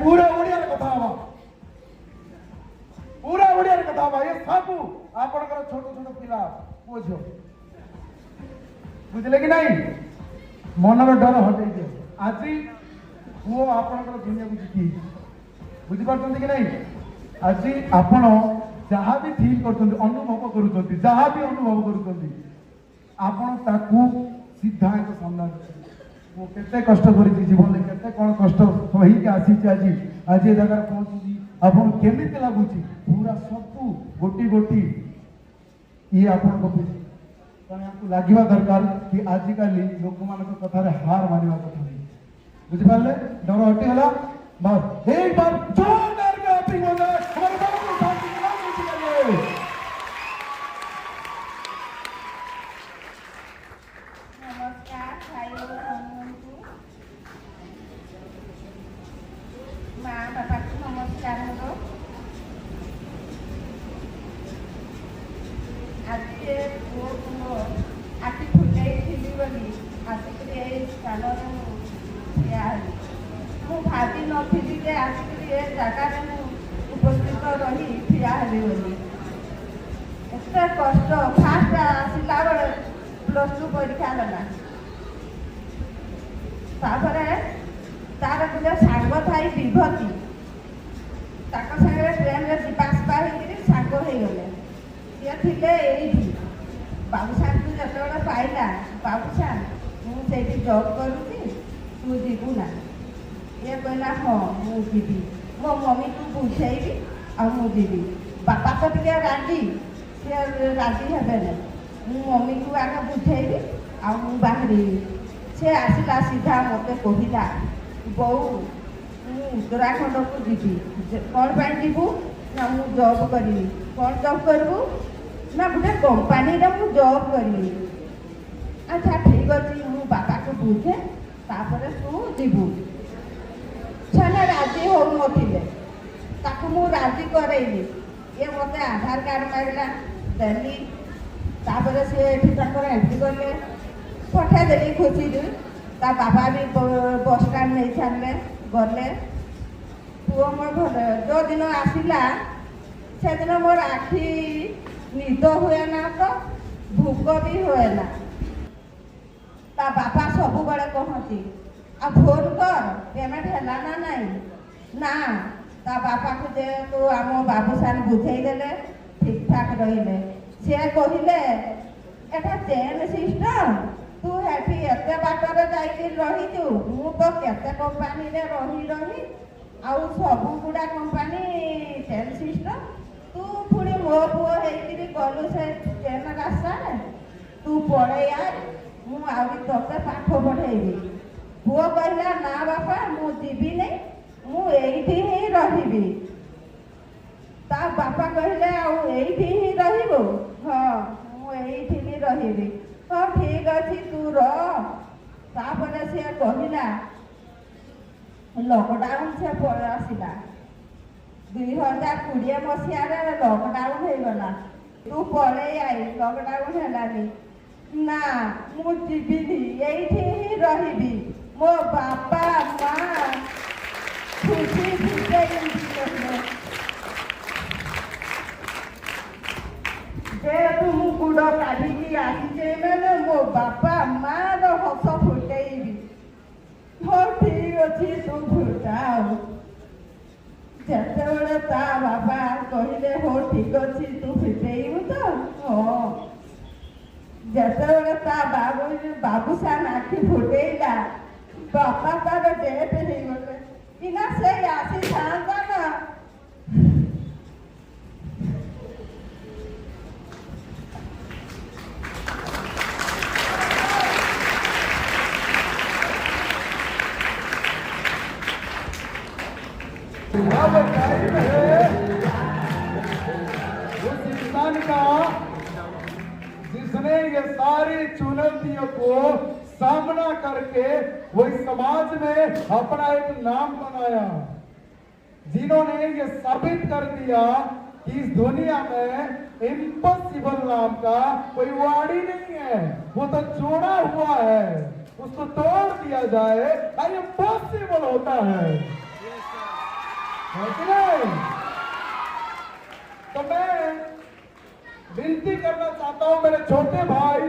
पूरा ओडिया कथा पूरा ओडिया कथा ये सब आपणकर छोट छोट पिला पुओ झियो बुझले कि नहीं मनर डर हटे दियो आज पुओ आपणकर दुनिया को जीती बुझी पारछन कि नहीं आज आपण जहाँ भी फील कर अनुभव करुँच जहाँ भी अनुभव करुँच आपण ताकू सीधा एक सामना वो केते कष्ट करी जीवन में केते कौन कष्ट सही आसी आज आज ये जगह पहुंची आपन केमिति लागुची पूरा सब गोटी गोटी ये आपन को आपको लगे दरकार कि आजिकल लोक मान कथार हार मानवा कथा नहीं बुझिपारे डर हटिगला बस एक बार जोरदार क्लैपिंग हो जाए हमारे बाबू को शांति के नाम नीचे करिए। नमस्कार भाइयों बहनों को माँ बाबा को नमस्कार हो। आज के पुओ को आखि फुटाई थी बोली आसिक स्थान ମୁଁ ଭାବି ନଥିଲି ଯେ ଆସିକି ଏ ଜାଗାରେ ମୁଁ ଉପସ୍ଥିତ ରହି ଠିଆ ହେବି ବୋଲି। ଏତେ କଷ୍ଟ ଫାଷ୍ଟ ଆସିଲା ବେଳେ +2 ପରୀକ୍ଷା ହେଲା। ତାପରେ ତାର ଗୋଟେ ସାଙ୍ଗ ଥାଇ ବିଭୂତି ତାଙ୍କ ସାଙ୍ଗରେ ଟ୍ରେନରେ ଯିବା ଆସିବା ହେଇକିରି ସାଙ୍ଗ ହେଇଗଲେ। ସିଏ ଥିଲେ ଏଇଠି ବାବୁସାନକୁ ଯେତେବେଳେ ପାଇଲା ବାବୁସାନ ମୁଁ ସେଇଠି ଜବ୍ କରୁଛି ତୁ ଯିବୁ ନା। ये कहला हाँ मुझे मो मम्मी को बुझेबी आ मुझे बापा तो टे राजी सी राजी हे मम्मी को आगे बुझेबी आ बाहर से आसला सीधा मत कहला बो उत्तराखंड को जीवी कौन पाई जीवु ना मु जॉब करी कौन जॉब करू ना गोटे कंपानी मु जॉब करी। अच्छा ठीक अच्छे मु बापा को बुझे तापर तू जीवु छाने राजी हो नथिले ताकू मु राजी करेइली ये मते आधार कार्ड मांगला देली तापर से एठी तकर एंट्री करले पठा देली खुशी दे ता बाबा भी बस स्टैंड नहीं छानले गले पुओ मोर घर जो दिन आसिला से दिन मोर आखि निद हुए ना तो भूख भी हुए ना। ता बापा सब बड़े कहती आ फोन कर पेमेंट है ना नहीं ना ता बापा को जे तो आम बाबूसान बुझे देले ठीक ठाक रहिले से कहले एटा चेन सिस्टम तू हेठी एते बाटर जाई रही तू मु तो केते कंपनी रे रही आउ सब गुडा कंपनी चेन सिस्टम तू पुणी मो पुओ हेकरी गलु से चेन रास्ता तू पड़े यार मु आउरी तोते पाठ पढ़ेबी। पुओ कहला ना बापा मु जीवी नहीं मु एठी ही रहिबी। ता बापा कहले आउ एठी ही रहिबो हां मु एठी ही रहिबी हां ठीक अछि तू रह। तापर से कहला लॉकडाउन से पड़ आसिला 2020 मसीहा रे लॉकडाउन हो गला तू पड़े आई लॉकडाउन हेलानी ना मु जीवी एठी ही रहिबी मो बापा माँ खुशी जे तुम गुड़ काढ़ी आसीचे मैंने मो बापा माँ हस फुटेबी हो ठीक अच्छे तू फुटाओ जिते ता बापा कहले हो ठीक अच्छे तू फुटेबू तो हाँ जिते ता बाबूसान आखि फुटेला बापा तार डेट हो गले इना से आसी था ना अब टाइम है उस इंसान का जिसने ये सारी चुनौतियों को सामना करके वो इस समाज में अपना एक नाम बनाया, जिन्होंने ये साबित कर दिया कि इस दुनिया में इम्पॉसिबल नाम का कोई वर्ड ही नहीं है, वो तो जोड़ा हुआ है, उसको तोड़ दिया जाए और इम्पॉसिबल होता है कि नहीं? तो मैं विनती करना चाहता हूं मेरे छोटे भाई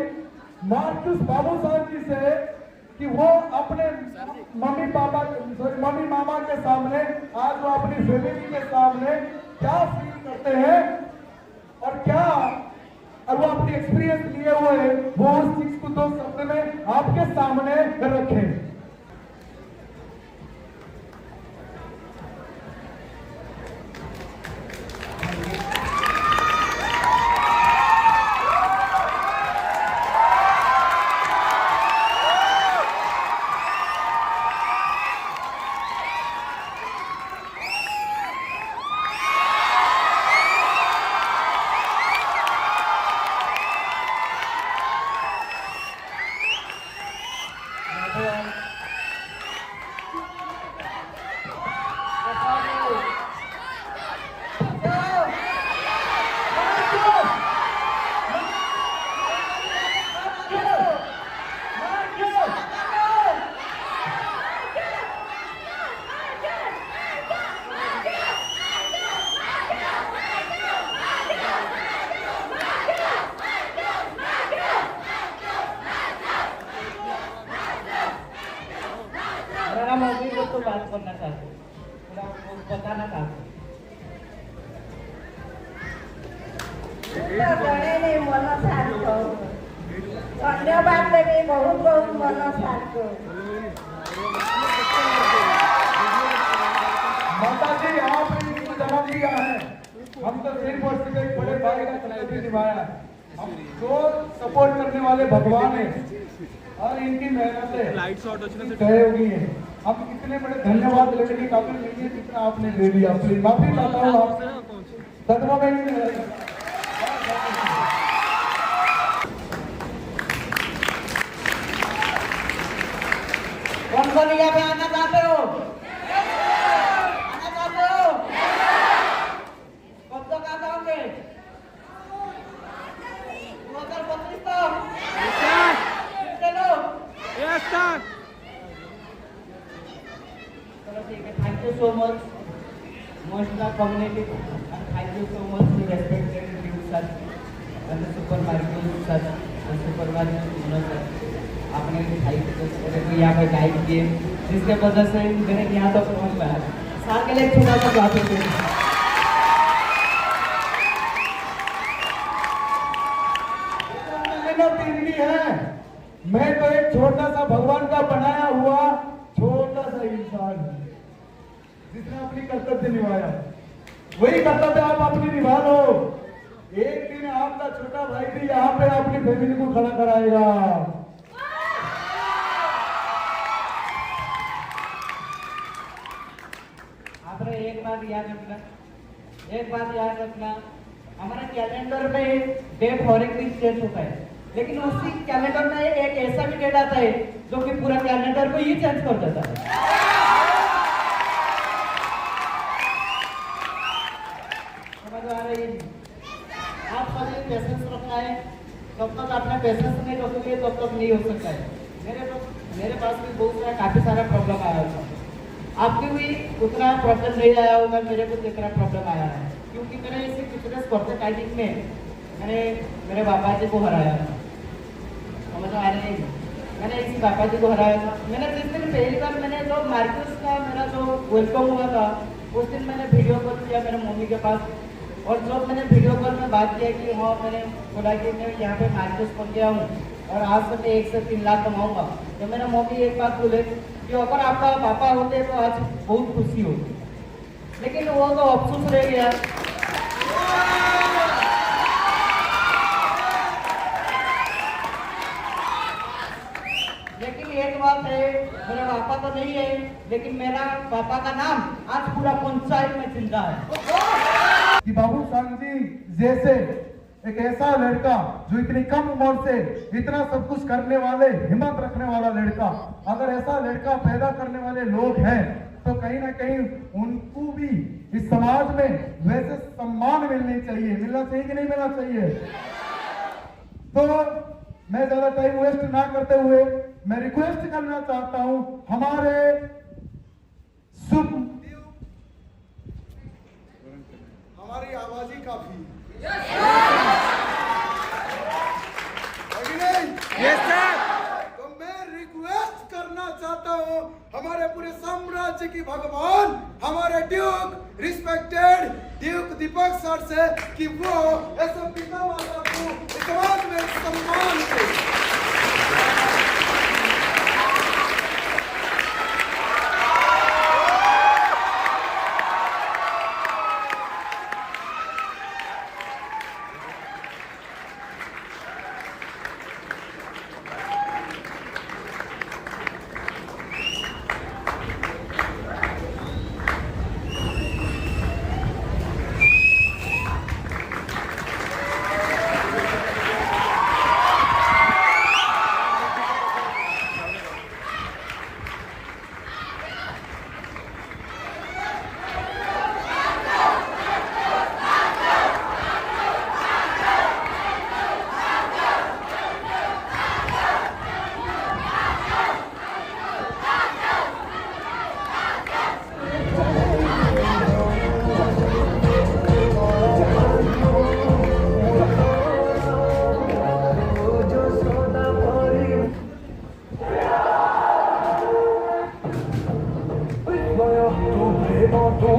मार्कस बाबू साहब जी से कि वो अपने मम्मी मामा के सामने आज वो अपनी फैमिली के सामने क्या फील करते हैं और क्या और वो अपनी एक्सपीरियंस लिए हुए वो उस चीज को 2 शब्द में आपके सामने रखें। काम होगी तो बात करना चाहते हैं, थोड़ा वो बताना चाहते हैं। ଜଣେ ମନ ଶାନ୍ତ ଧନ୍ୟବାଦ ଦେବି ବହୁତ ବହୁତ ମନ ଶାନ୍ତ। माता जी आपने इनको जन्म दिया है, हम तो 3 वर्ष के एक बड़े भाई का कर्तव्य निभाया है। हम जो सपोर्ट करने वाले भगवान है और इनकी मेहनत गए होगी है। हम इतने बड़े धन्यवाद लेने के काबिल नहीं है जितना आपने दे दिया। प्लीज माफी चाहता हूँ आपसे, सदमा में नहीं रहेगा। कौन कौन यहाँ पे आना चाहते हो? आना चाहते हो? कब तक आ जाओगे? 2025 तक? चलो चलो ठीक है। Thank you so much Moshla community, and thank you so much to respected Duke sir and the supermarket sir and supermarket owner sir। आपने भाई यहाँ पे गाइड किए जिसके वजह से मेरे यहाँ तक पहुँच पाया। साल के लिए छोटा सा बात होती है। मेहनत इनकी है। मैं तो एक छोटा सा भगवान का बनाया हुआ छोटा सा इंसान हूँ जिसने अपनी कर्तव्य निभाया। वही कर्तव्य आप अपनी निभा लो। एक दिन आपका छोटा भाई भी यहाँ पे अपनी फैमिली को खड़ा कराएगा। आपने एक बात याद रखना, हमारे कैलेंडर में डेट हर एक दिन चेंज होता है, लेकिन उसी कैलेंडर में एक ऐसा भी डेट आता है जो कि पूरा कैलेंडर को ही चेंज कर देता है। समझ आ रही है? आप सभी पेशेंस रखना है। जब तक आपने पेशेंस नहीं रखोगे तब तक नहीं हो सकता है। मेरे पास भी बहुत सारा काफी सारा प्रॉब्लम आया था। आपके भी उतना प्रॉब्लम नहीं आया होगा, मेरे को इतना प्रॉब्लम आया है क्योंकि मैंने इसी फिटनेस करते टाइमिंग में मैंने मेरे पापा जी को हराया था। समझ आ रही है? मैंने इसी पापा जी को हराया था। मैंने जिस दिन पहली बार मैंने जो मार्केट का मेरा जो वेलकम हुआ था उस दिन मैंने वीडियो कॉल किया मेरे मम्मी के पास, और जब मैंने वीडियो कॉल में बात किया कि हाँ मैंने बोला कि मैं यहाँ पे मार्केट पहुँच गया हूँ और आज से मैं 1 से 3 लाख कमाऊंगा, तो मेरे मम्मी एक बात बोले कि अगर आपका पापा होते तो आज बहुत खुशी होती, लेकिन वो तो अफसोस रह गया। लेकिन एक बात है, मेरा पापा तो नहीं है लेकिन मेरा पापा का नाम आज पूरा पंचायत में जिंदा है। कि बाबू सांग जी जैसे एक ऐसा लड़का जो इतनी कम उम्र से इतना सब कुछ करने वाले, हिम्मत रखने वाला लड़का, अगर ऐसा लड़का पैदा करने वाले लोग हैं तो कहीं ना कहीं उनको भी इस समाज में वैसे सम्मान मिलना चाहिए कि नहीं मिलना चाहिए। तो मैं ज्यादा टाइम वेस्ट ना करते हुए मैं रिक्वेस्ट करना चाहता हूं हमारे हमारी आवाज ही काफी तो मैं रिक्वेस्ट करना चाहता हूं हमारे पूरे साम्राज्य की भगवान हमारे ड्यूक रिस्पेक्टेड ड्यूक दीपक सर से कि वो ऐसे पिता माता को समाज में सम्मान दे।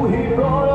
ही तो